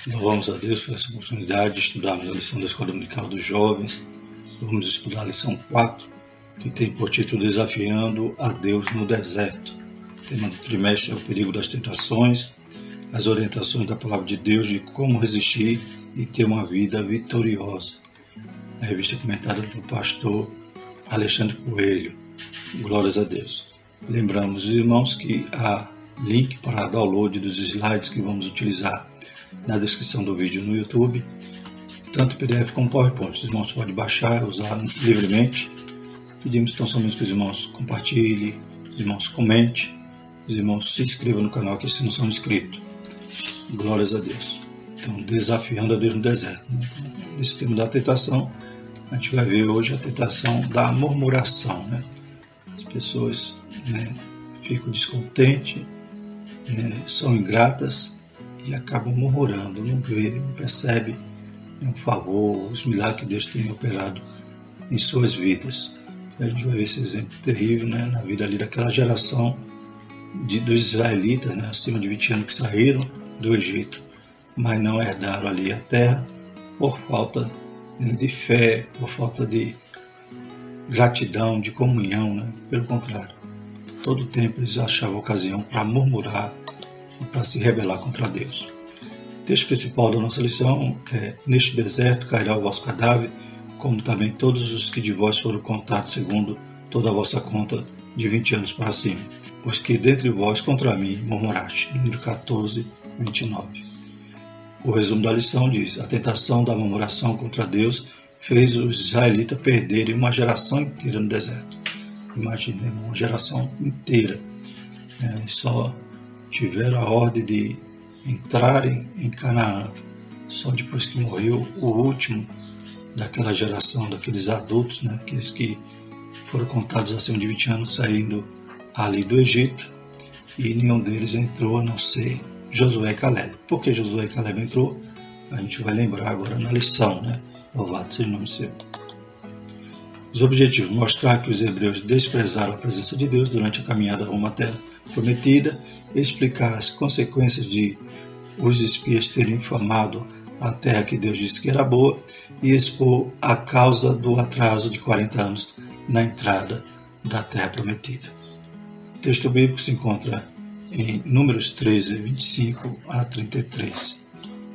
Louvamos a Deus por essa oportunidade de estudarmos a lição da Escola Dominical dos Jovens. Vamos estudar a lição 4, que tem por título Desafiando a Deus no Deserto. O tema do trimestre é o perigo das tentações, as orientações da Palavra de Deus de como resistir e ter uma vida vitoriosa. A revista comentada pelo pastor Alexandre Coelho. Glórias a Deus. Lembramos, irmãos, que há link para download dos slides que vamos utilizar na descrição do vídeo no YouTube, tanto PDF como PowerPoint. Os irmãos podem baixar e usar livremente. Pedimos tão somente que os irmãos compartilhem, os irmãos comentem, os irmãos se inscrevam no canal que se não são inscritos. Glórias a Deus. Então, desafiando a Deus no deserto. Então, nesse tema da tentação, a gente vai ver hoje a tentação da murmuração. As pessoas ficam descontentes, são ingratas e acabam murmurando, não percebe o favor, os milagres que Deus tem operado em suas vidas. E a gente vai ver esse exemplo terrível na vida ali daquela geração dos israelitas, acima de 20 anos, que saíram do Egito, mas não herdaram ali a terra por falta de fé, por falta de gratidão, de comunhão. Pelo contrário, todo o tempo eles achavam ocasião para murmurar e para se rebelar contra Deus. O texto principal da nossa lição é: neste deserto cairá o vosso cadáver, como também todos os que de vós foram contados segundo toda a vossa conta de 20 anos para cima, pois que dentre vós contra mim murmuraste. Número 14, 29. O resumo da lição diz: a tentação da murmuração contra Deus fez os israelitas perderem uma geração inteira no deserto. Imagine, uma geração inteira. Só tiveram a ordem de entrarem em Canaã só depois que morreu o último daquela geração, daqueles adultos, aqueles que foram contados acima de 20 anos saindo ali do Egito, e nenhum deles entrou a não ser Josué e Caleb. Por que Josué e Caleb entrou? A gente vai lembrar agora na lição, Louvado seja o nome seu. Os objetivos: mostrar que os hebreus desprezaram a presença de Deus durante a caminhada rumo à terra prometida, explicar as consequências de os espias terem infamado a terra que Deus disse que era boa e expor a causa do atraso de 40 anos na entrada da terra prometida. O texto bíblico se encontra em Números 13, 25 a 33.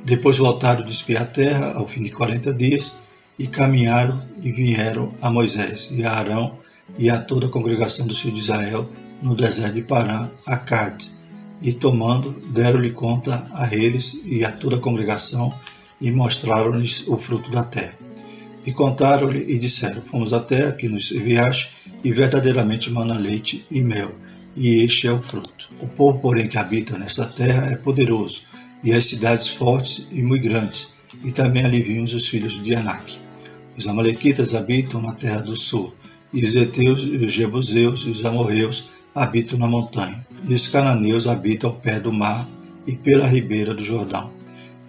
Depois voltaram de espiar a terra ao fim de 40 dias e caminharam e vieram a Moisés e a Arão e a toda a congregação dos filhos de Israel no deserto de Parã, a Cádiz, e tomando, deram-lhe conta a eles e a toda a congregação e mostraram-lhes o fruto da terra. E contaram-lhe e disseram: fomos à terra que nos enviaste, e verdadeiramente mana leite e mel, e este é o fruto. O povo, porém, que habita nesta terra é poderoso, e as cidades fortes e muito grandes, e também ali vimos os filhos de Anak. Os amalequitas habitam na terra do sul, e os heteus, e os jebuseus, e os amorreus habitam na montanha, e os cananeus habitam ao pé do mar e pela ribeira do Jordão.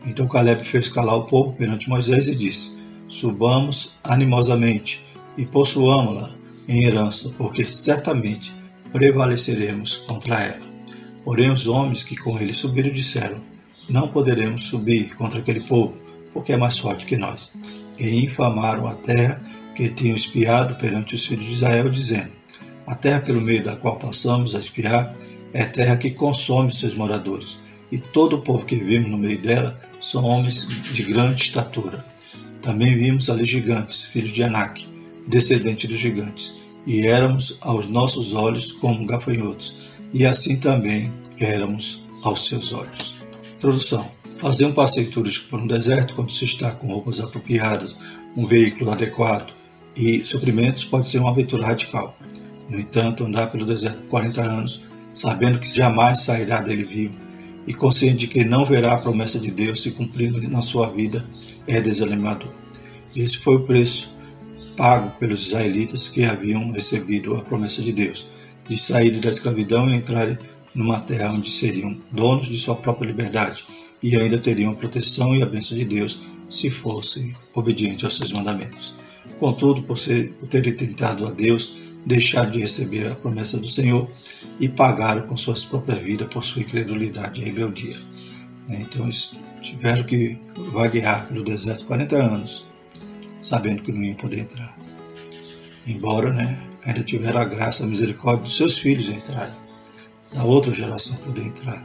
Então Caleb fez calar o povo perante Moisés e disse: subamos animosamente e possuamo-la em herança, porque certamente prevaleceremos contra ela. Porém os homens que com ele subiram disseram: não poderemos subir contra aquele povo, porque é mais forte que nós. E infamaram a terra que tinham espiado perante os filhos de Israel, dizendo: a terra pelo meio da qual passamos a espiar é terra que consome seus moradores, e todo o povo que vimos no meio dela são homens de grande estatura. Também vimos ali gigantes, filhos de Anak, descendentes dos gigantes, e éramos aos nossos olhos como gafanhotos, e assim também éramos aos seus olhos. Introdução: fazer um passeio turístico por um deserto quando se está com roupas apropriadas, um veículo adequado e suprimentos pode ser uma aventura radical. No entanto, andar pelo deserto por 40 anos, sabendo que jamais sairá dele vivo e consciente de que não verá a promessa de Deus se cumprindo na sua vida, é desanimador. Esse foi o preço pago pelos israelitas que haviam recebido a promessa de Deus, de sair da escravidão e entrarem numa terra onde seriam donos de sua própria liberdade e ainda teriam a proteção e a bênção de Deus se fossem obedientes aos seus mandamentos. Contudo, por terem tentado a Deus, deixaram de receber a promessa do Senhor e pagaram com suas próprias vidas por sua incredulidade e rebeldia. Então, tiveram que vaguear pelo deserto 40 anos, sabendo que não iam poder entrar. Embora, ainda tiveram a graça, a misericórdia dos seus filhos entrarem, da outra geração poder entrar.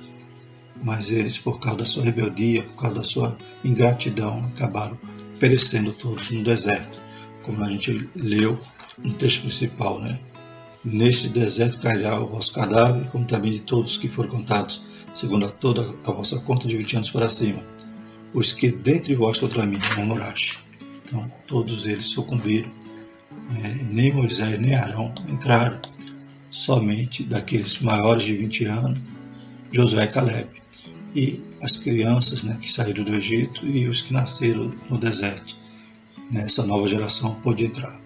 Mas eles, por causa da sua rebeldia, por causa da sua ingratidão, acabaram perecendo todos no deserto, como a gente leu no texto principal, Neste deserto cairá o vosso cadáver, como também de todos que foram contados, segundo a toda a vossa conta de 20 anos para cima, os que dentre vós contra mim murmuraste. Então, todos eles sucumbiram, nem Moisés nem Arão entraram, somente daqueles maiores de 20 anos, Josué e Caleb, e as crianças que saíram do Egito e os que nasceram no deserto. Essa nova geração pôde entrar.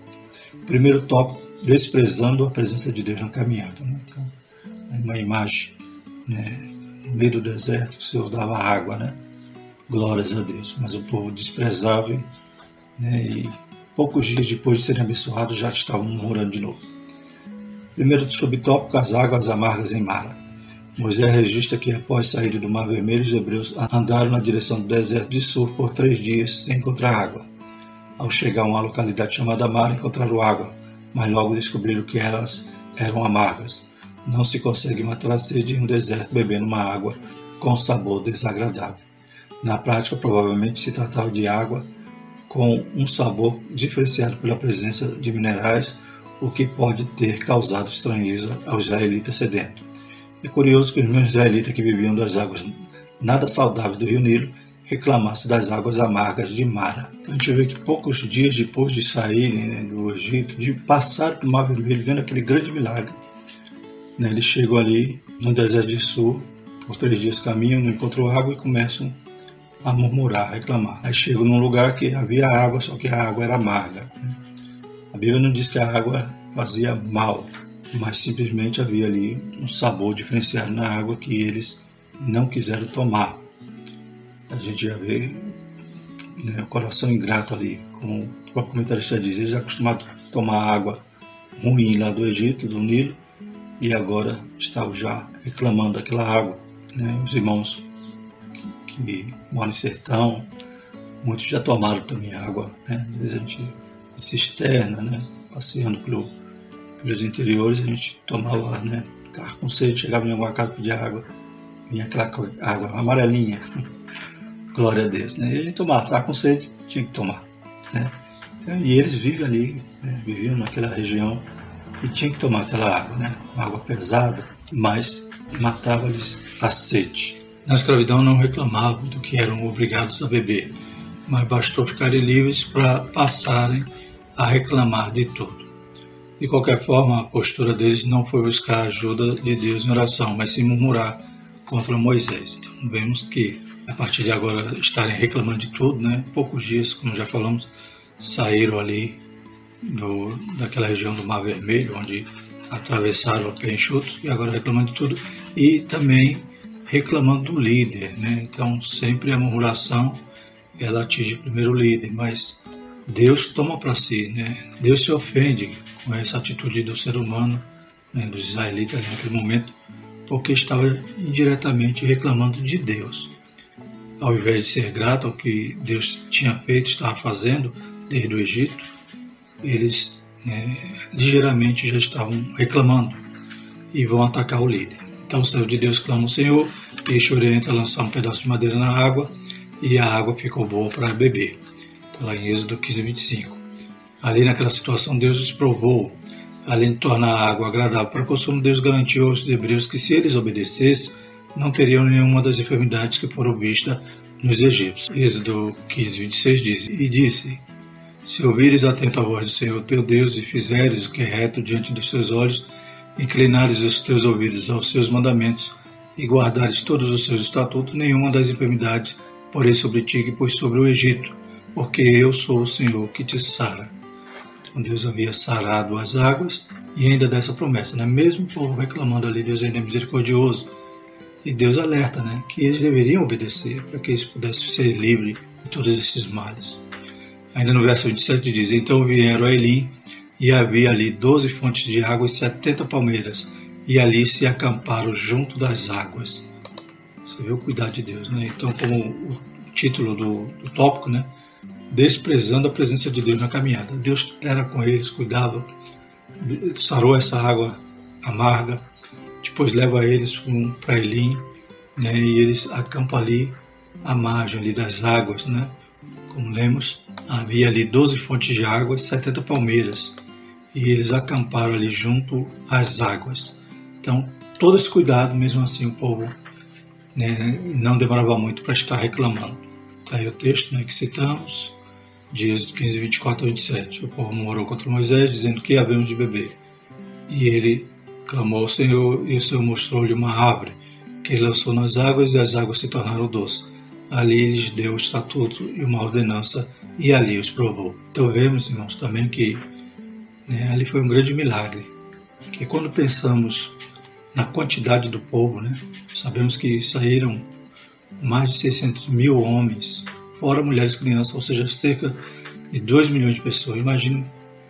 Primeiro tópico, desprezando a presença de Deus na caminhada. Então, uma imagem, no meio do deserto, o Senhor dava água, glórias a Deus, mas o povo desprezava, e poucos dias depois de serem abençoados já estavam murmurando de novo. Primeiro subtópico, as águas amargas em Mara. Moisés registra que após sair do Mar Vermelho, os hebreus andaram na direção do deserto de Sur por 3 dias sem encontrar água. Ao chegar a uma localidade chamada Mara, encontraram água, mas logo descobriram que elas eram amargas. Não se consegue matar a sede em um deserto bebendo uma água com sabor desagradável. Na prática, provavelmente se tratava de água com um sabor diferenciado pela presença de minerais, o que pode ter causado estranheza aos israelitas sedentos. É curioso que os mesmos israelitas que bebiam das águas nada saudáveis do rio Nilo reclamassem das águas amargas de Mara. Então a gente vê que poucos dias depois de saírem do Egito, de passar pelo Mar Vermelho, vendo aquele grande milagre, eles chegam ali no deserto de Sur, por 3 dias caminham, não encontram água e começam a murmurar, a reclamar. Aí chegam num lugar que havia água, só que a água era amarga. A Bíblia não diz que a água fazia mal, mas simplesmente havia ali um sabor diferenciado na água que eles não quiseram tomar. A gente já vê o coração ingrato ali, como o próprio comentarista diz, eles acostumados a tomar água ruim lá do Egito, do Nilo, e agora estavam já reclamando daquela água. Os irmãos que moram em sertão, muitos já tomaram também água, às vezes a gente de cisterna, passeando pelos interiores, a gente tomava, estava com sede, chegava em alguma casa, pedia água, vinha aquela água amarelinha, glória a Deus, e a gente tomava, estava com sede, tinha que tomar, Então, e eles vivem ali, viviam naquela região e tinham que tomar aquela água, uma água pesada, mas matava-lhes a sede. Na escravidão não reclamavam do que eram obrigados a beber, mas bastou ficarem livres para passarem a reclamar de tudo. De qualquer forma, a postura deles não foi buscar a ajuda de Deus em oração, mas sim murmurar contra Moisés. Então vemos que, a partir de agora, estarem reclamando de tudo, poucos dias, como já falamos, saíram ali daquela região do Mar Vermelho, onde atravessaram a pé enxuto, e agora reclamando de tudo, e também reclamando do líder, Então sempre a murmuração, ela atinge primeiro o líder, mas Deus toma para si, Deus se ofende com essa atitude do ser humano, dos israelitas ali naquele momento, porque estava indiretamente reclamando de Deus. Ao invés de ser grato ao que Deus tinha feito, estava fazendo desde o Egito, eles ligeiramente já estavam reclamando e vão atacar o líder. Então o servo de Deus clama ao Senhor, este orienta a lançar um pedaço de madeira na água, e a água ficou boa para beber. Está lá em Êxodo 15:25. Ali naquela situação Deus os provou, além de tornar a água agradável para consumo. Deus garantiu aos hebreus que se eles obedecessem, não teriam nenhuma das enfermidades que foram vistas nos egípcios. Êxodo 15:26 diz: E disse: Se ouvires atento a voz do Senhor teu Deus e fizeres o que é reto diante dos seus olhos, inclinares os teus ouvidos aos seus mandamentos e guardares todos os seus estatutos, nenhuma das enfermidades porém sobre ti que pus sobre o Egito, porque eu sou o Senhor que te sara. Então Deus havia sarado as águas e ainda dá essa promessa, Mesmo o povo reclamando ali, Deus ainda é misericordioso. E Deus alerta, que eles deveriam obedecer para que eles pudessem ser livres de todos esses males. Ainda no verso 27 diz: Então vieram a Elim, e havia ali 12 fontes de água e 70 palmeiras, e ali se acamparam junto das águas. Você vê o cuidado de Deus, Então, como o título do tópico, né? Desprezando a presença de Deus na caminhada. Deus era com eles, cuidava, sarou essa água amarga, depois leva eles para Elim, né? E eles acampam ali à margem ali das águas, né? Como lemos, havia ali 12 fontes de água e 70 palmeiras, e eles acamparam ali junto às águas. Então, todo esse cuidado, mesmo assim o povo, né, não demorava muito para estar reclamando. Está aí o texto, né, que citamos, de Êxodo 15, 24 a 27. O povo murmurou contra Moisés, dizendo: que havemos de beber? E ele clamou ao Senhor, e o Senhor mostrou-lhe uma árvore, que ele lançou nas águas, e as águas se tornaram doces. Ali lhes deu o estatuto e uma ordenança, e ali os provou. Então vemos, irmãos, também que, né, ali foi um grande milagre, que quando pensamos na quantidade do povo, né, sabemos que saíram mais de 600 mil homens, fora mulheres e crianças, ou seja, cerca de 2 milhões de pessoas. Imagine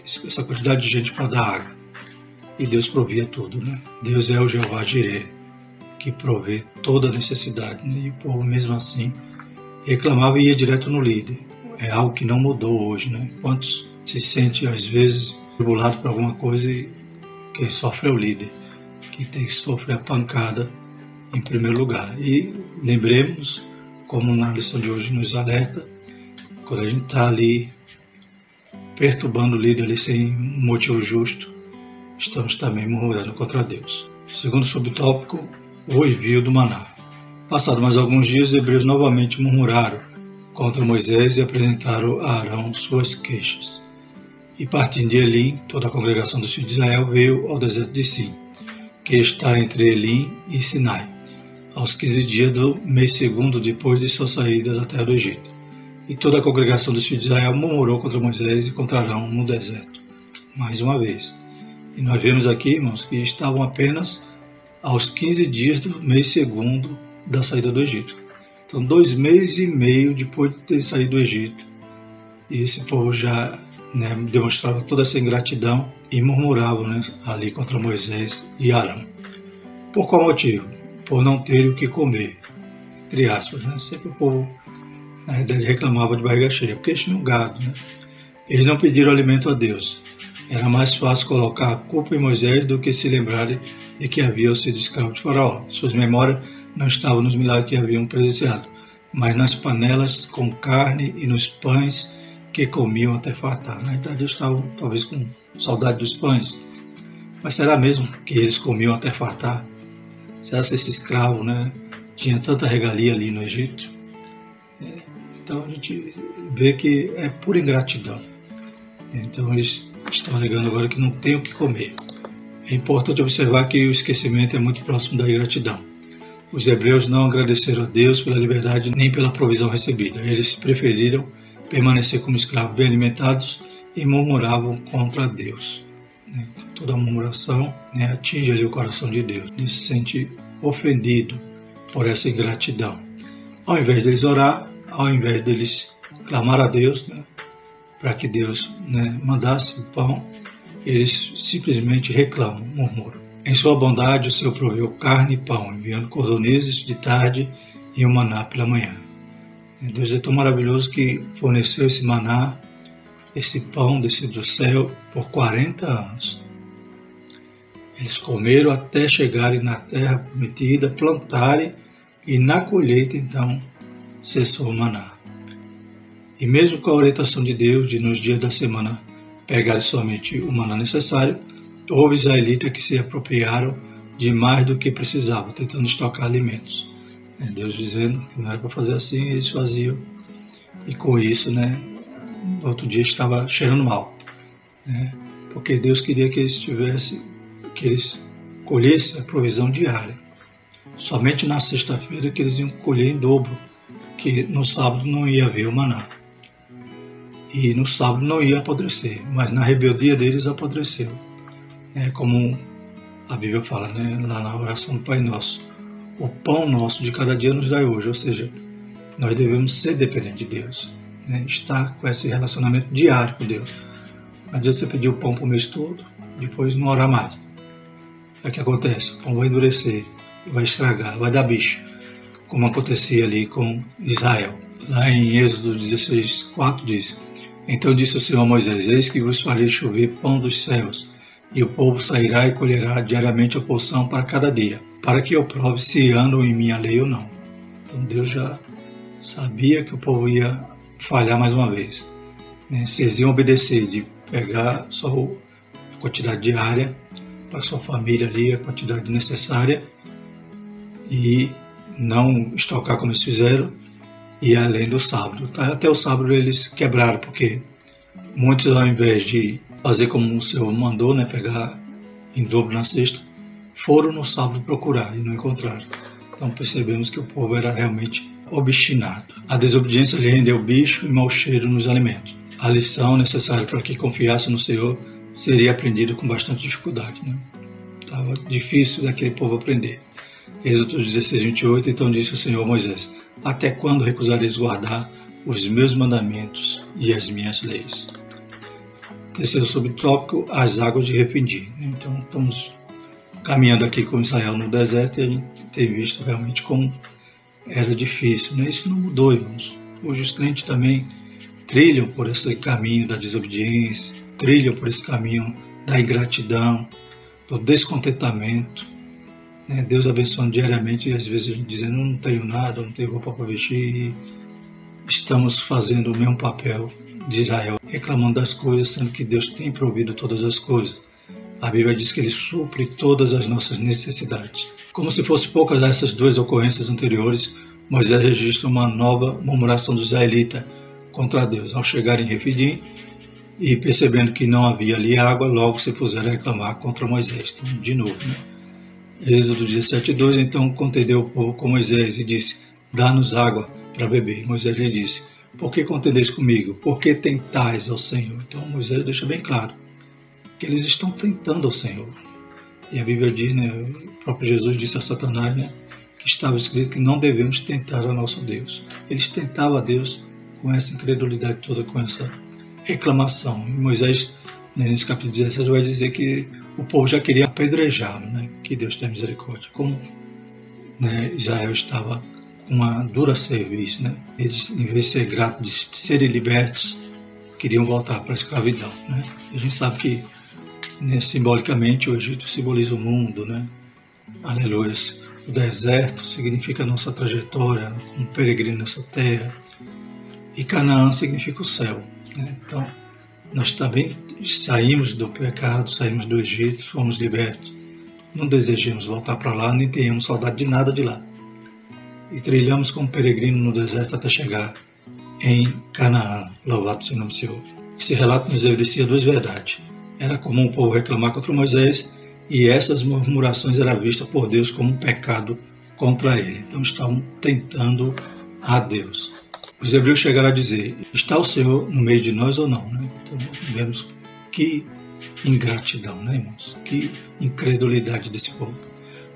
essa quantidade de gente para dar água. E Deus provia tudo, né? Deus é o Jeová Jireh, que provê toda a necessidade, né? E o povo, mesmo assim, reclamava e ia direto no líder. É algo que não mudou hoje, né? Quantos se sente, às vezes, tribulado por alguma coisa, e quem sofre é o líder, que tem que sofrer a pancada em primeiro lugar. E lembremos, como na lição de hoje nos alerta, quando a gente está ali perturbando o líder ali sem motivo justo, estamos também murmurando contra Deus. Segundo subtópico, o envio do maná. Passados mais alguns dias, os hebreus novamente murmuraram contra Moisés e apresentaram a Arão suas queixas. E partindo de Elim, toda a congregação dos filhos de Israel veio ao deserto de Sim, que está entre Elim e Sinai, aos 15 dias do mês segundo depois de sua saída da terra do Egito. E toda a congregação dos filhos de Israel murmurou contra Moisés e contra Arão no deserto, mais uma vez. E nós vemos aqui, irmãos, que estavam apenas aos 15 dias do mês segundo da saída do Egito. Então, 2 meses e meio depois de ter saído do Egito, e esse povo já, né, demonstrava toda essa ingratidão e murmuravam, né, ali contra Moisés e Arão. Por qual motivo? Por não terem o que comer, entre aspas, né? Sempre o povo, na realidade, reclamava de barriga cheia, porque eles tinham gado, né? Eles não pediram alimento a Deus. Era mais fácil colocar a culpa em Moisés do que se lembrarem de que haviam sido escravos de Faraó. Suas memórias não estavam nos milagres que haviam presenciado, mas nas panelas com carne e nos pães que comiam até fartar. Na verdade, eles estavam talvez com saudade dos pães. Mas será mesmo que eles comiam até fartar? Será que esse escravo, né, tinha tanta regalia ali no Egito? Então a gente vê que é pura ingratidão. Então eles estão alegando agora que não tem o que comer. É importante observar que o esquecimento é muito próximo da ingratidão. Os hebreus não agradeceram a Deus pela liberdade nem pela provisão recebida. Eles preferiram permanecer como escravos bem alimentados e murmuravam contra Deus. Toda murmuração, né, atinge ali o coração de Deus. Ele se sente ofendido por essa ingratidão. Ao invés deles orar, ao invés deles clamar a Deus, né, para que Deus, né, mandasse o pão, eles simplesmente reclamam, murmuram. Em sua bondade, o Senhor proveu carne e pão, enviando cordonizes de tarde e um maná pela manhã. Deus é tão maravilhoso que forneceu esse maná, esse pão descido do céu, por 40 anos. Eles comeram até chegarem na terra prometida, plantarem, e na colheita, então, cessou o maná. E mesmo com a orientação de Deus de nos dias da semana pegarem somente o maná necessário, houve israelitas que se apropriaram de mais do que precisavam, tentando estocar alimentos. Deus dizendo que não era para fazer assim, eles faziam. E com isso, né, no outro dia estava cheirando mal, né, porque Deus queria que eles colhessem a provisão diária. Somente na sexta-feira que eles iam colher em dobro, que no sábado não ia haver o maná. E no sábado não ia apodrecer, mas na rebeldia deles apodreceu. Como a Bíblia fala, né, lá na oração do Pai Nosso: o pão nosso de cada dia nos dai hoje. Ou seja, nós devemos ser dependentes de Deus, né, estar com esse relacionamento diário com Deus. Não adianta você pedir o pão para o mês todo, depois não orar mais. Aí o que acontece? O pão vai endurecer, vai estragar, vai dar bicho, como acontecia ali com Israel. Lá em Êxodo 16:4 diz: Então disse o Senhor a Moisés: Eis que vos farei chover pão dos céus, e o povo sairá e colherá diariamente a porção para cada dia, para que eu prove se andam em minha lei ou não. Então Deus já sabia que o povo ia falhar mais uma vez, né? Se eles iam obedecer de pegar só a quantidade diária para sua família ali, a quantidade necessária, e não estocar como eles fizeram, e além do sábado. Até o sábado eles quebraram, porque muitos, ao invés de fazer como o Senhor mandou, né, pegar em dobro na sexta, foram no sábado procurar e não encontraram. Então percebemos que o povo era realmente obstinado. A desobediência lhe rendeu bicho e mau cheiro nos alimentos. A lição necessária para que confiasse no Senhor seria aprendida com bastante dificuldade, né? Estava difícil daquele povo aprender. Êxodo 16:28, então disse o Senhor a Moisés: Até quando recusareis guardar os meus mandamentos e as minhas leis? Terceiro subtópico, as águas de Refidim. Então estamos caminhando aqui com Israel no deserto e a gente tem visto realmente como era difícil, né? Isso não mudou, irmãos. Hoje os crentes também trilham por esse caminho da desobediência, trilham por esse caminho da ingratidão, do descontentamento, né? Deus abençoando diariamente e às vezes a gente dizendo: não tenho nada, não tenho roupa para vestir, e estamos fazendo o mesmo papel de Israel, reclamando das coisas, sendo que Deus tem provido todas as coisas. A Bíblia diz que Ele supre todas as nossas necessidades. Como se fosse poucas dessas duas ocorrências anteriores, Moisés registra uma nova murmuração dos israelitas contra Deus. Ao chegar em Refidim e percebendo que não havia ali água, logo se puseram a reclamar contra Moisés. Então, de novo, né? Êxodo 17:2, então contendeu o povo com Moisés e disse: Dá-nos água para beber. Moisés lhe disse: Por que contendeis comigo? Por que tentais ao Senhor? Então Moisés deixa bem claro que eles estão tentando ao Senhor. E a Bíblia diz, né, o próprio Jesus disse a Satanás, né, que estava escrito que não devemos tentar a nosso Deus. Eles tentavam a Deus com essa incredulidade toda, com essa reclamação. E Moisés, né, nesse capítulo 17, vai dizer que o povo já queria apedrejá-lo, né, que Deus tenha misericórdia. Como, né, Israel estava com uma dura serviço, né, eles, em vez de ser gratos, de serem libertos, queriam voltar para a escravidão, né. E a gente sabe que, né, simbolicamente, o Egito simboliza o mundo, né? Aleluia. O deserto significa a nossa trajetória, um peregrino nessa terra. E Canaã significa o céu, né? Então, nós também saímos do pecado, saímos do Egito, fomos libertos. Não desejamos voltar para lá, nem tenhamos saudade de nada de lá. E trilhamos como peregrino no deserto até chegar em Canaã. Louvado seja o nome do Senhor. Esse relato nos evidencia duas verdades. Era comum o povo reclamar contra Moisés, e essas murmurações eram vistas por Deus como um pecado contra ele. Então estavam tentando a Deus. Os hebreus chegaram a dizer: Está o Senhor no meio de nós ou não? Né? Então vemos que ingratidão, né, irmãos? Que incredulidade desse povo.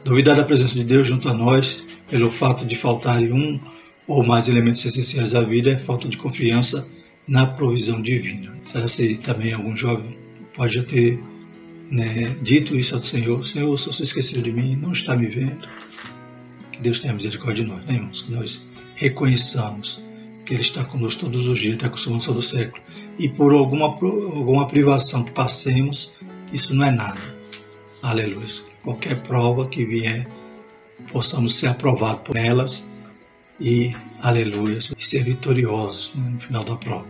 Duvidar da presença de Deus junto a nós, pelo fato de faltarem um ou mais elementos essenciais da vida, é falta de confiança na provisão divina. Será que também algum jovem pode já ter, né, dito isso ao Senhor: Senhor, se você esqueceu de mim, não está me vendo? Que Deus tenha misericórdia de nós, né, irmãos? Que nós reconheçamos que Ele está conosco todos os dias, até a consumação do século. E por alguma privação que passemos, isso não é nada. Aleluia. Qualquer prova que vier, possamos ser aprovados por elas e, aleluia, e ser vitoriosos, né, no final da prova.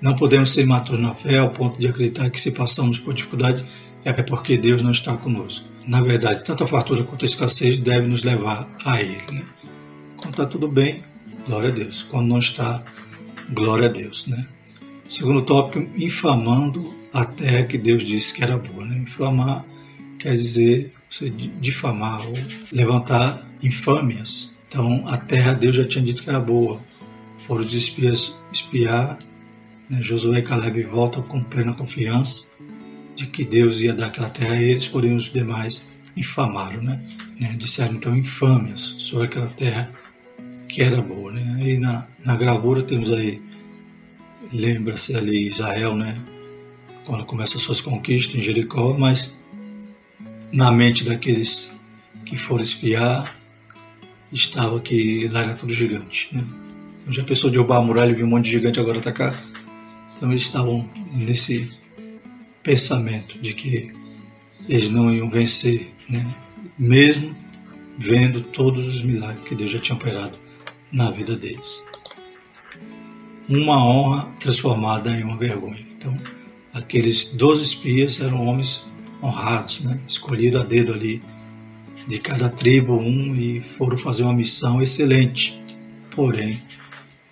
Não podemos ser imaturos na fé ao ponto de acreditar que se passamos por dificuldade é porque Deus não está conosco. Na verdade, tanto a fartura quanto a escassez devem nos levar a Ele, né? Quando está tudo bem, glória a Deus. Quando não está, glória a Deus, né? Segundo tópico, infamando a terra que Deus disse que era boa, né? Infamar quer dizer você difamar ou levantar infâmias. Então, a terra Deus já tinha dito que era boa. Foram os espias espiar, né? Josué e Caleb voltam com plena confiança de que Deus ia dar aquela terra a eles, porém os demais infamaram, né? Disseram então infâmias sobre aquela terra que era boa, né? E na gravura temos aí, lembra-se ali Israel, né? Quando começa as suas conquistas em Jericó, mas na mente daqueles que foram espiar estava que lá era tudo gigante, né? Já pensou derrubar a muralha e vir um monte de gigante agora atacar? Então eles estavam nesse pensamento de que eles não iam vencer, né? Mesmo vendo todos os milagres que Deus já tinha operado na vida deles. Uma honra transformada em uma vergonha. Então, aqueles 12 espias eram homens honrados, né? Escolhidos a dedo ali, de cada tribo e foram fazer uma missão excelente. Porém,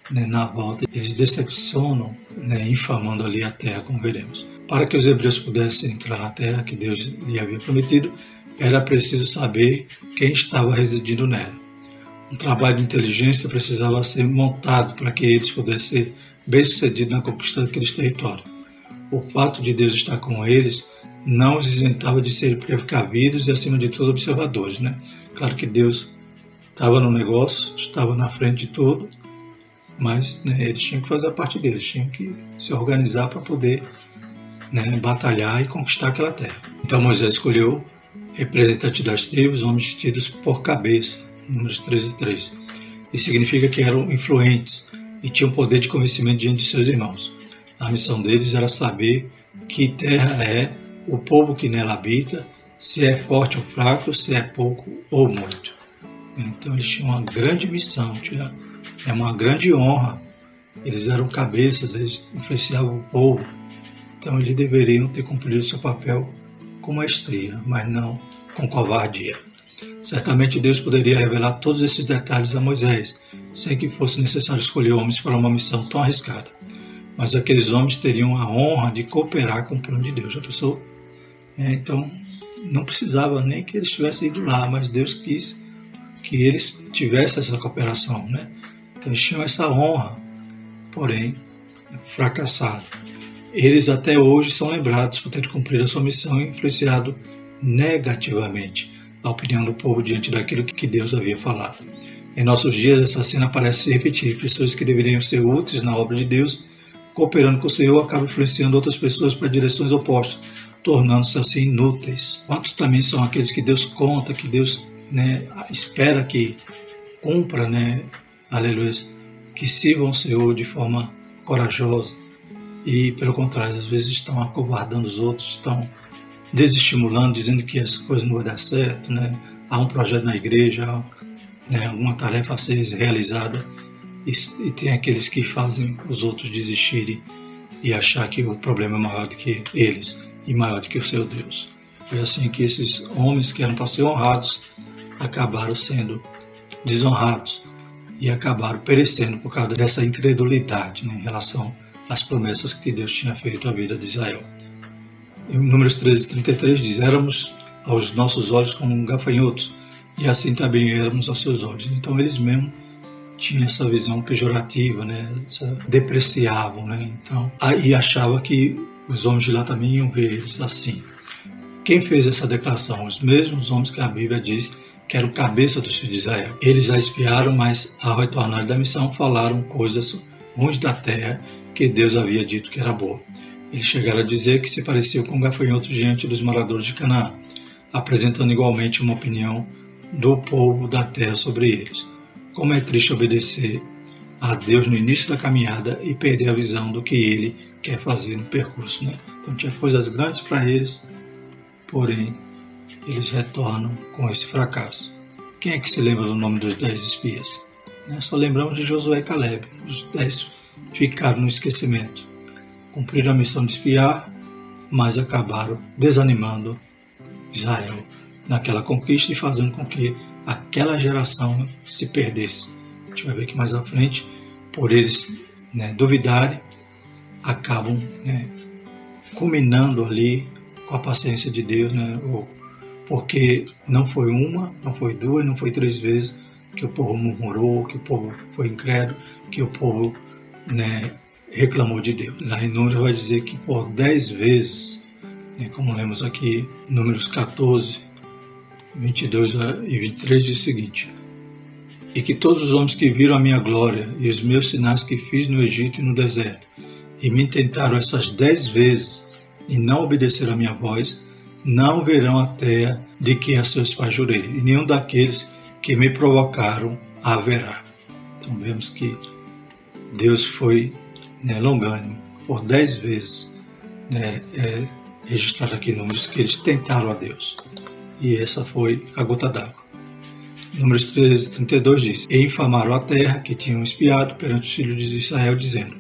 né, na volta, eles decepcionam, né, infamando ali a terra, como veremos. Para que os hebreus pudessem entrar na terra que Deus lhe havia prometido, era preciso saber quem estava residindo nela. Um trabalho de inteligência precisava ser montado para que eles pudessem ser bem-sucedidos na conquista daqueles territórios. O fato de Deus estar com eles não os isentava de ser precavidos e, acima de tudo, observadores, né? Claro que Deus estava no negócio, estava na frente de tudo, mas, né, eles tinham que fazer a parte deles, tinham que se organizar para poder, né, batalhar e conquistar aquela terra. Então Moisés escolheu representantes das tribos, homens tidos por cabeça, Números 13:3. Isso significa que eram influentes e tinham poder de convencimento diante de seus irmãos. A missão deles era saber que terra é, o povo que nela habita, se é forte ou fraco, se é pouco ou muito. Então eles tinham uma grande missão, uma grande honra. Eles eram cabeças, eles influenciavam o povo. Então eles deveriam ter cumprido seu papel com maestria, mas não com covardia. Certamente Deus poderia revelar todos esses detalhes a Moisés, sem que fosse necessário escolher homens para uma missão tão arriscada. Mas aqueles homens teriam a honra de cooperar com o plano de Deus. Já pensou? Então, não precisava nem que eles tivessem ido lá, mas Deus quis que eles tivessem essa cooperação, né? Então, eles tinham essa honra, porém, fracassado. Eles até hoje são lembrados por terem cumprido a sua missão e influenciado negativamente a opinião do povo diante daquilo que Deus havia falado. Em nossos dias, essa cena parece se repetir. Pessoas que deveriam ser úteis na obra de Deus, cooperando com o Senhor, acabam influenciando outras pessoas para direções opostas, tornando-se assim inúteis. Quantos também são aqueles que Deus conta, que Deus, né, espera que cumpra, né, aleluia, que sirvam o Senhor de forma corajosa e, pelo contrário, às vezes estão acovardando os outros, estão desestimulando, dizendo que as coisas não vão dar certo, né? Há um projeto na igreja, né, alguma tarefa a ser realizada e tem aqueles que fazem os outros desistirem e achar que o problema é maior do que eles e maior do que o seu Deus. Foi assim que esses homens que eram para ser honrados acabaram sendo desonrados e acabaram perecendo por causa dessa incredulidade, né, em relação às promessas que Deus tinha feito à vida de Israel. Em Números 13:33 diz: éramos aos nossos olhos como gafanhotos, e assim também éramos aos seus olhos. Então eles mesmos tinham essa visão pejorativa, né? Depreciavam, né? Então, e achava que os homens de lá também iam ver eles assim. Quem fez essa declaração? Os mesmos homens que a Bíblia diz que eram cabeça dos filhos de Israel. Eles a espiaram, mas ao retornar da missão falaram coisas ruins da terra que Deus havia dito que era boa. Eles chegaram a dizer que se pareciam com gafanhotos diante dos moradores de Canaã, apresentando igualmente uma opinião do povo da terra sobre eles. Como é triste obedecer a Deus no início da caminhada e perder a visão do que Ele quer fazer no percurso, né? Então tinha coisas grandes para eles, porém eles retornam com esse fracasso. Quem é que se lembra do nome dos 10 espias? Só lembramos de Josué e Caleb. Os 10 ficaram no esquecimento. Cumpriram a missão de espiar, mas acabaram desanimando Israel naquela conquista e fazendo com que aquela geração se perdesse. A gente vai ver que mais à frente, por eles, né, duvidarem, acabam, né, culminando ali com a paciência de Deus, né, porque não foi uma, não foi duas, não foi 3 vezes que o povo murmurou, que o povo foi incrédulo, que o povo, né, reclamou de Deus. Lá em Números vai dizer que por 10 vezes, né, como lemos aqui, Números 14, 22 e 23 diz o seguinte: e que todos os homens que viram a minha glória e os meus sinais que fiz no Egito e no deserto, e me tentaram essas 10 vezes e não obedeceram a minha voz, não verão a terra de que a seus pais jurei, e nenhum daqueles que me provocaram haverá. Então vemos que Deus foi, né, longânimo. Por 10 vezes, né, registrado aqui números que eles tentaram a Deus. E essa foi a gota d'água. Números 13, 32 diz: E infamaram a terra que tinham espiado perante os filhos de Israel, dizendo: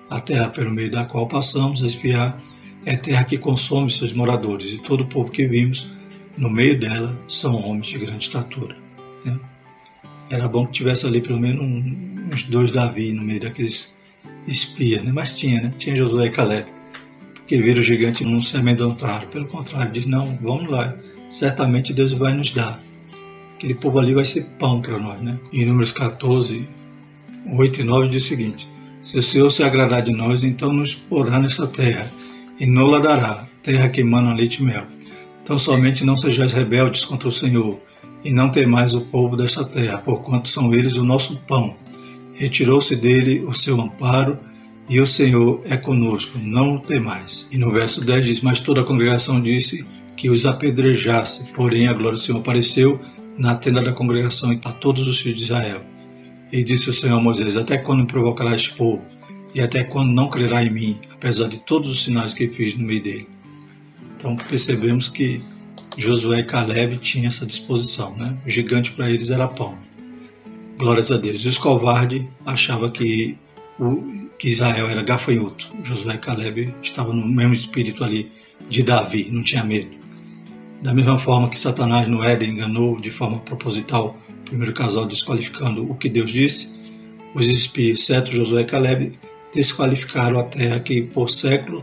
A terra pelo meio da qual passamos a espiar é terra que consome seus moradores, e todo o povo que vimos no meio dela são homens de grande estatura. Né? Era bom que tivesse ali pelo menos uns 2 Davi no meio daqueles espias, né? Mas tinha, né? Tinha Josué e Caleb, porque viram o gigante e não se amedrontaram. Pelo contrário, diz: não, vamos lá, certamente Deus vai nos dar. Aquele povo ali vai ser pão para nós, né? Em Números 14, 8 e 9 diz o seguinte: Se o Senhor se agradar de nós, então nos porá nessa terra, e não-la dará, terra que emana leite e mel. Então somente não sejais rebeldes contra o Senhor, e não temais o povo desta terra, porquanto são eles o nosso pão. Retirou-se dele o seu amparo, e o Senhor é conosco, não o temais. E no verso 10 diz: Mas toda a congregação disse que os apedrejasse, porém a glória do Senhor apareceu na tenda da congregação a todos os filhos de Israel. E disse o Senhor a Moisés: Até quando me provocará este povo? E até quando não crerá em mim, apesar de todos os sinais que fiz no meio dele? Então percebemos que Josué e Caleb tinham essa disposição, né? O gigante para eles era pão. Glórias a Deus. E os covardes achavam que Israel era gafanhoto. Josué e Caleb estavam no mesmo espírito ali de Davi, não tinha medo. Da mesma forma que Satanás no Éden enganou de forma proposital o primeiro casal, desqualificando o que Deus disse, os espias, exceto Josué e Caleb, desqualificaram a terra que por século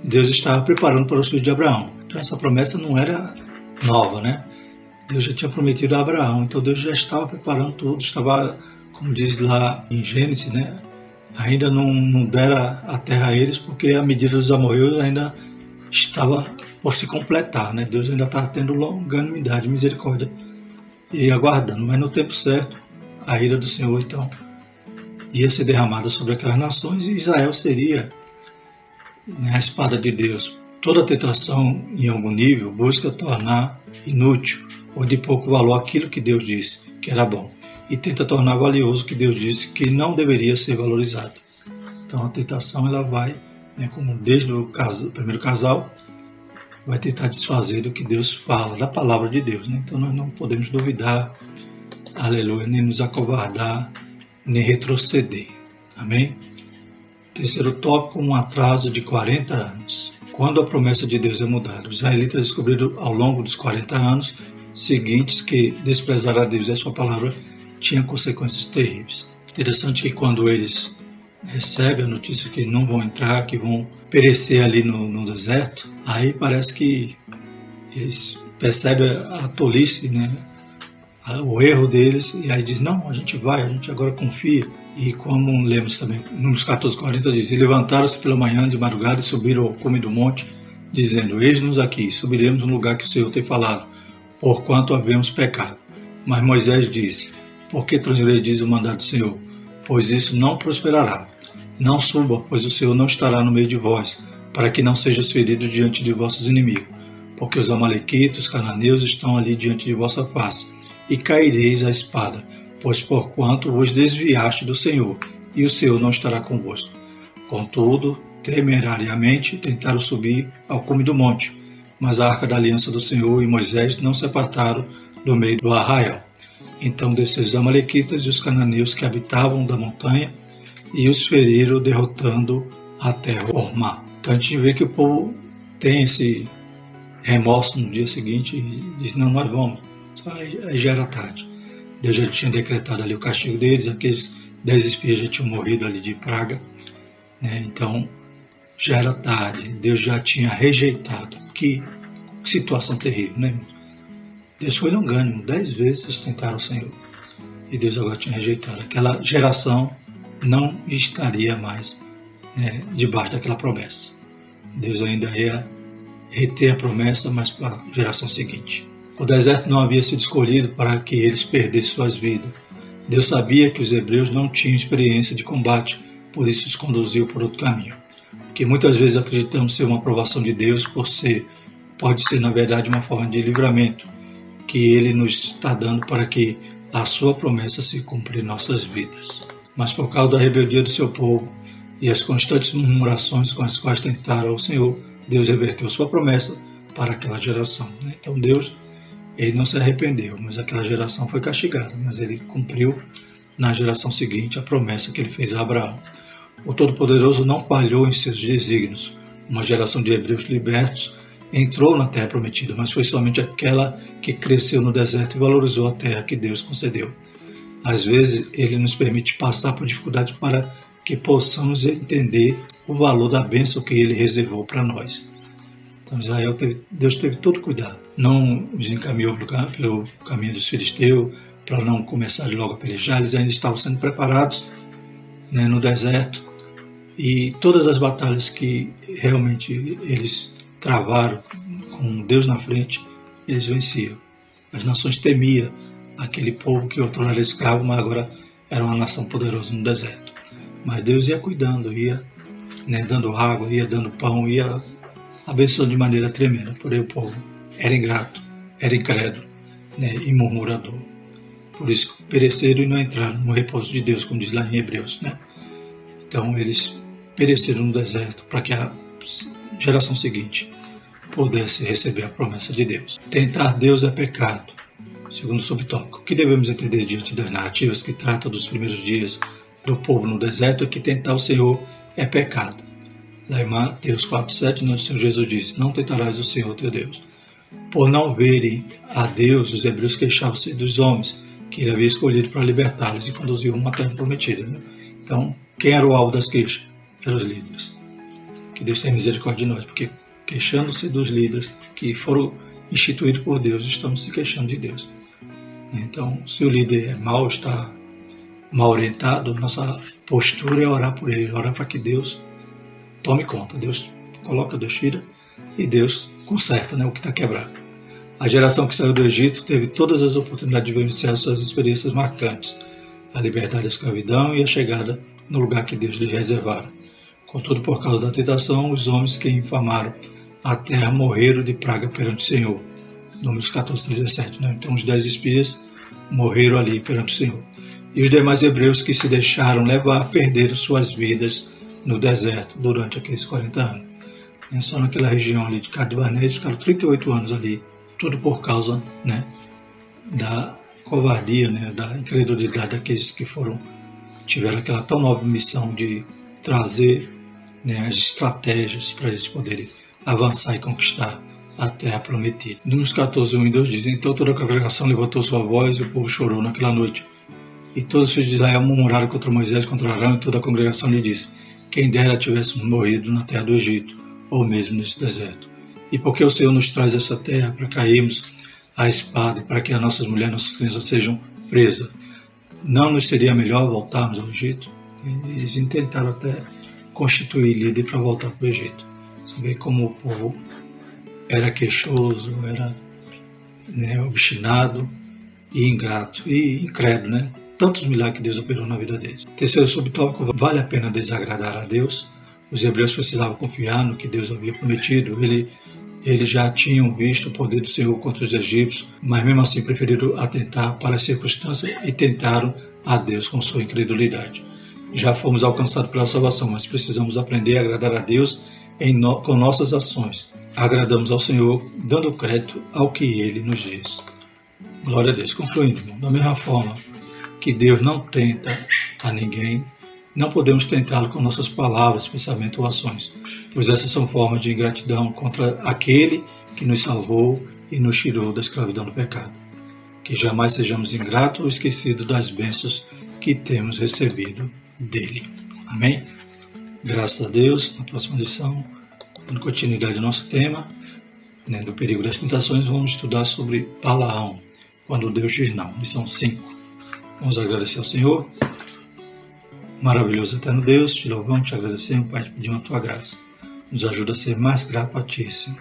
Deus estava preparando para os filhos de Abraão. Então essa promessa não era nova, né? Deus já tinha prometido a Abraão, então Deus já estava preparando tudo, estava, como diz lá em Gênesis, né? Ainda não dera a terra a eles, porque a medida dos amorreus ainda estava por se completar, né? Deus ainda estava tendo longanimidade, misericórdia e aguardando, mas no tempo certo a ira do Senhor então ia ser derramada sobre aquelas nações e Israel seria, né, a espada de Deus. Toda tentação em algum nível busca tornar inútil ou de pouco valor aquilo que Deus disse que era bom e tenta tornar valioso o que Deus disse que não deveria ser valorizado. Então a tentação ela vai, né, como desde o primeiro casal, vai tentar desfazer do que Deus fala, da palavra de Deus, né? Então nós não podemos duvidar, aleluia, nem nos acovardar, nem retroceder. Amém? Terceiro tópico, um atraso de 40 anos. Quando a promessa de Deus é mudada, os israelitas descobriram ao longo dos 40 anos seguintes que desprezar a Deus e a sua palavra tinha consequências terríveis. Interessante que quando eles recebem a notícia que não vão entrar, que vão perecer ali no deserto, aí parece que eles percebem a tolice, né? O erro deles, e aí diz: não, a gente vai, a gente agora confia. E como lemos também, Números 14:40 diz: E levantaram-se pela manhã de madrugada e subiram ao cume do monte, dizendo: Eis-nos aqui, subiremos no lugar que o Senhor tem falado, porquanto havemos pecado. Mas Moisés disse: Por que transgredis o mandado do Senhor? Pois isso não prosperará. Não suba, pois o Senhor não estará no meio de vós, para que não sejais feridos diante de vossos inimigos. Porque os amalequitas, os cananeus estão ali diante de vossa face, e caireis à espada, pois porquanto vos desviaste do Senhor, e o Senhor não estará convosco. Contudo, temerariamente tentaram subir ao cume do monte, mas a arca da aliança do Senhor e Moisés não se apartaram do meio do arraial. Então desceram os amalequitas e os cananeus que habitavam da montanha, e os feriram, derrotando até Hormá. Então a gente vê que o povo tem esse remorso no dia seguinte e diz: não, nós vamos. Aí já era tarde. Deus já tinha decretado ali o castigo deles, aqueles 10 espias já tinham morrido ali de praga, né? Então já era tarde, Deus já tinha rejeitado. Que situação terrível, né? Deus foi longânimo, 10 vezes eles tentaram o Senhor e Deus agora tinha rejeitado. Aquela geração não estaria mais, né, debaixo daquela promessa. Deus ainda ia reter a promessa, mas para a geração seguinte. O deserto não havia sido escolhido para que eles perdessem suas vidas. Deus sabia que os hebreus não tinham experiência de combate, por isso os conduziu por outro caminho. Que muitas vezes acreditamos ser uma aprovação de Deus pode ser na verdade uma forma de livramento que Ele nos está dando para que a sua promessa se cumpra em nossas vidas. Mas por causa da rebeldia do seu povo e as constantes murmurações com as quais tentaram ao Senhor, Deus reverteu sua promessa para aquela geração. Então Deus, ele não se arrependeu, mas aquela geração foi castigada, mas ele cumpriu na geração seguinte a promessa que ele fez a Abraão. O Todo-Poderoso não falhou em seus desígnios. Uma geração de hebreus libertos entrou na terra prometida, mas foi somente aquela que cresceu no deserto e valorizou a terra que Deus concedeu. Às vezes, ele nos permite passar por dificuldades para que possamos entender o valor da bênção que ele reservou para nós. Então, Deus teve todo cuidado. Não os encaminhou pelo caminho dos filisteus, para não começarem logo a pelejar. Eles ainda estavam sendo preparados, né, no deserto. E todas as batalhas que realmente eles travaram com Deus na frente, eles venciam. As nações temiam aquele povo que outrora era escravo, mas agora era uma nação poderosa no deserto. Mas Deus ia cuidando, ia, né, dando água, ia dando pão, ia abençoando de maneira tremenda. Porém o povo era ingrato, era incrédulo, né, e murmurador. Por isso pereceram e não entraram no repouso de Deus, como diz lá em Hebreus, né? Então eles pereceram no deserto para que a geração seguinte pudesse receber a promessa de Deus. Tentar Deus é pecado. Segundo o subtópico, o que devemos entender diante das narrativas que tratam dos primeiros dias do povo no deserto é que tentar o Senhor é pecado. Lá em Mateus 4,7, o Senhor Jesus disse: não tentarás o Senhor teu Deus. Por não verem a Deus, os hebreus queixavam-se dos homens que ele havia escolhido para libertá-los e conduzir uma terra prometida. Né? Então, quem era o alvo das queixas? Eram os líderes. Que Deus tenha misericórdia de nós, porque queixando-se dos líderes que foram instituídos por Deus, estamos se queixando de Deus. Então, se o líder é mau, está mal orientado, nossa postura é orar por ele, orar para que Deus tome conta. Deus coloca, Deus tira e Deus conserta, né, o que está quebrado. A geração que saiu do Egito teve todas as oportunidades de vivenciar suas experiências marcantes, a liberdade da escravidão e a chegada no lugar que Deus lhes reservara. Contudo, por causa da tentação, os homens que infamaram a terra morreram de praga perante o Senhor. Números 14:17. Né? Então os 10 espias morreram ali perante o Senhor. E os demais hebreus que se deixaram levar perderam suas vidas no deserto durante aqueles 40 anos. E só naquela região ali de Cades Barnea, ficaram 38 anos ali, tudo por causa, né, da covardia, né, da incredulidade daqueles que tiveram aquela tão nobre missão de trazer, né, as estratégias para eles poderem avançar e conquistar a terra prometida. Números 14:1 e 2 dizem: então toda a congregação levantou sua voz e o povo chorou naquela noite. E todos os filhos de Israel murmuraram contra Moisés, contra Arão, e toda a congregação lhe disse: quem dera tivéssemos morrido na terra do Egito, ou mesmo nesse deserto. E porque o Senhor nos traz essa terra para cairmos à espada e para que as nossas mulheres, nossas crianças sejam presas, não nos seria melhor voltarmos ao Egito? Eles tentaram até constituir líder para voltar para o Egito. Você vê como o povo era queixoso, era, né, obstinado e ingrato e incrédulo, né? Tantos milagres que Deus operou na vida deles. Terceiro subtópico: vale a pena desagradar a Deus? Os hebreus precisavam confiar no que Deus havia prometido. Eles já tinham visto o poder do Senhor contra os egípcios, mas mesmo assim preferiram atentar para as circunstâncias e tentaram a Deus com sua incredulidade. Já fomos alcançados pela salvação, mas precisamos aprender a agradar a Deus com nossas ações. Agradamos ao Senhor dando crédito ao que Ele nos diz. Glória a Deus. Concluindo, irmão, da mesma forma que Deus não tenta a ninguém, não podemos tentá-lo com nossas palavras, pensamentos ou ações, pois essas são formas de ingratidão contra aquele que nos salvou e nos tirou da escravidão do pecado. Que jamais sejamos ingratos ou esquecidos das bênçãos que temos recebido dele. Amém? Graças a Deus. Na próxima lição, dando continuidade ao nosso tema, né, do perigo das tentações, vamos estudar sobre Balaão, quando Deus diz não. Lição 5. Vamos agradecer ao Senhor. Maravilhoso eterno Deus, te louvamos, te agradecemos, Pai, te pedimos a tua graça. Nos ajuda a ser mais grato a ti, Senhor.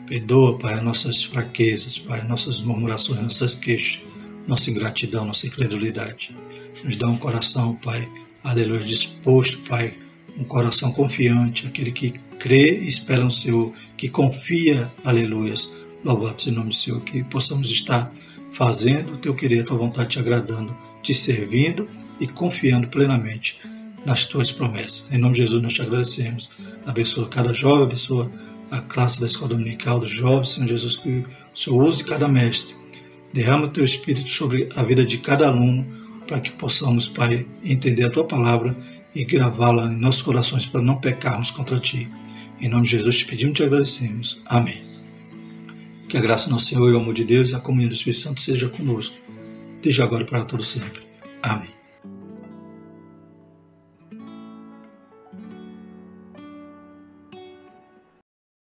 Perdoa, Pai, as nossas fraquezas, Pai, as nossas murmurações, nossas queixas, nossa ingratidão, nossa incredulidade. Nos dá um coração, Pai, aleluia, disposto, Pai, um coração confiante, aquele que crê e espera no Senhor, que confia, aleluias. Louvado seja o nome do Senhor, que possamos estar fazendo o teu querer, a tua vontade, te agradando, te servindo e confiando plenamente nas tuas promessas. Em nome de Jesus nós te agradecemos. Abençoa cada jovem, abençoa a classe da escola dominical dos jovens, Senhor Jesus, que o Senhor use cada mestre. Derrama o teu Espírito sobre a vida de cada aluno, para que possamos, Pai, entender a tua palavra e gravá-la em nossos corações para não pecarmos contra ti. Em nome de Jesus te pedimos e te agradecemos. Amém. Que a graça do nosso Senhor e o amor de Deus e a comunhão do Espírito Santo seja conosco, desde agora e para todo sempre. Amém.